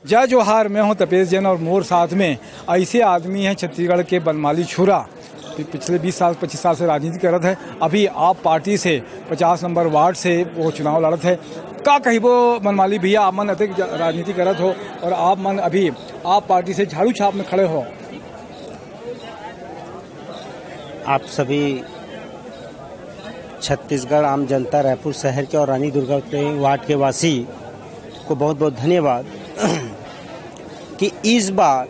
जय जोहार, मैं हूं तपेश जैन और मोर साथ में ऐसे आदमी हैं छत्तीसगढ़ के बनमाली छुरा। पिछले 20-25 साल से राजनीति करत है। अभी आप पार्टी से 50 नंबर वार्ड से वो चुनाव लड़त है। का कही वो बनमाली भैया, आप मन अधिक राजनीति करत हो और आप मन अभी आप पार्टी से झाड़ू छाप में खड़े हो। आप सभी छत्तीसगढ़ आम जनता, रायपुर शहर के और रानी दुर्गावती वार्ड के वासी को बहुत बहुत धन्यवाद कि इस बार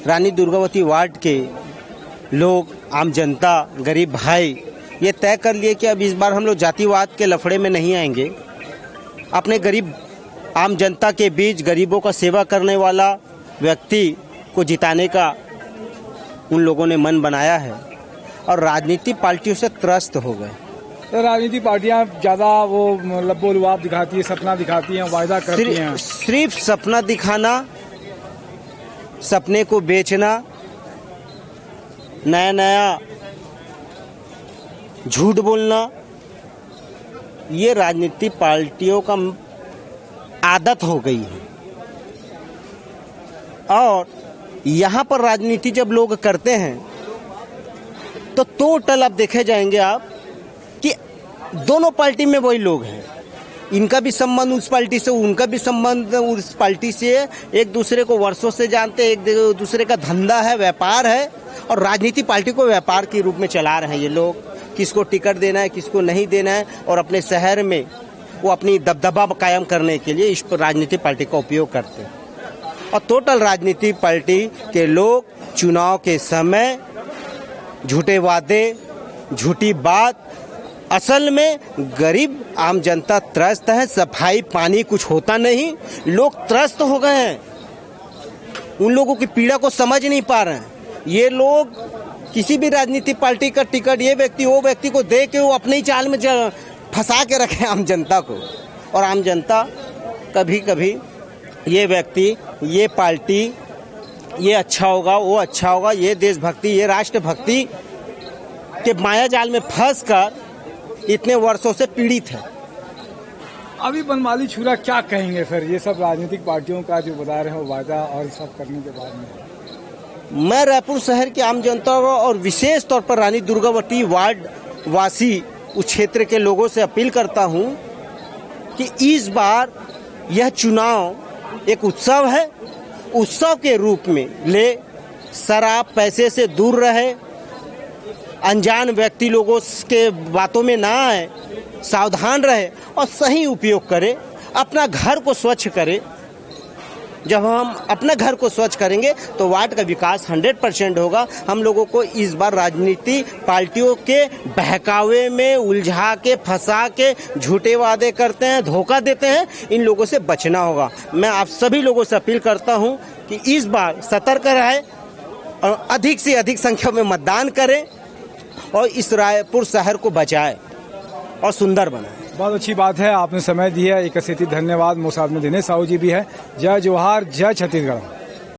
रानी दुर्गावती वार्ड के लोग, आम जनता, गरीब भाई ये तय कर लिए कि अब इस बार हम लोग जातिवाद के लफड़े में नहीं आएंगे। अपने गरीब आम जनता के बीच गरीबों का सेवा करने वाला व्यक्ति को जिताने का उन लोगों ने मन बनाया है और राजनीतिक पार्टियों से त्रस्त हो गए। तो राजनीतिक पार्टियां ज़्यादा वो लब्बो लुआब दिखाती है, सपना दिखाती हैं, वायदा करती हैं। सिर्फ सपना दिखाना, सपने को बेचना, नया नया झूठ बोलना, ये राजनीतिक पार्टियों का आदत हो गई है। और यहाँ पर राजनीति जब लोग करते हैं तो टोटल अब देखे जाएंगे आप कि दोनों पार्टी में वही लोग हैं। इनका भी संबंध उस पार्टी से, उनका भी संबंध उस पार्टी से, एक दूसरे को वर्षों से जानते, एक दूसरे का धंधा है, व्यापार है और राजनीति पार्टी को व्यापार के रूप में चला रहे हैं ये लोग। किसको टिकट देना है, किसको नहीं देना है और अपने शहर में वो अपनी दबदबा कायम करने के लिए इस राजनीतिक पार्टी का उपयोग करते हैं। और टोटल राजनीतिक पार्टी के लोग चुनाव के समय झूठे वादे, झूठी बात, असल में गरीब आम जनता त्रस्त है। सफाई पानी कुछ होता नहीं, लोग त्रस्त हो गए हैं। उन लोगों की पीड़ा को समझ नहीं पा रहे हैं। ये लोग किसी भी राजनीतिक पार्टी का टिकट ये व्यक्ति वो व्यक्ति को दे के वो अपने ही चाल में फंसा के रखे आम जनता को। और आम जनता कभी कभी ये व्यक्ति, ये पार्टी, ये अच्छा होगा, वो अच्छा होगा, ये देशभक्ति, ये राष्ट्रभक्ति के माया जाल में फंस कर इतने वर्षों से पीड़ित है। अभी बनमाली छुरा क्या कहेंगे फिर ये सब राजनीतिक पार्टियों का जो बता रहे हो वादा और सब करने के बाद में? मैं रायपुर शहर के आम जनता और विशेष तौर पर रानी दुर्गावती वार्ड वासी उस क्षेत्र के लोगों से अपील करता हूं कि इस बार यह चुनाव एक उत्सव है। उत्सव के रूप में ले, शराब पैसे से दूर रहे, अनजान व्यक्ति लोगों के बातों में ना आए, सावधान रहे और सही उपयोग करे, अपना घर को स्वच्छ करे। जब हम अपने घर को स्वच्छ करेंगे तो वार्ड का विकास 100% होगा। हम लोगों को इस बार राजनीति पार्टियों के बहकावे में उलझा के, फंसा के, झूठे वादे करते हैं, धोखा देते हैं, इन लोगों से बचना होगा। मैं आप सभी लोगों से अपील करता हूं कि इस बार सतर्क रहें और अधिक से अधिक संख्या में मतदान करें और इस रायपुर शहर को बचाएं और सुंदर बनाएं। बहुत अच्छी बात है, आपने समय दिया। एक धन्यवाद। मोर साथ में दिनेश साहू जी भी है। जय जोहार, जय छत्तीसगढ़।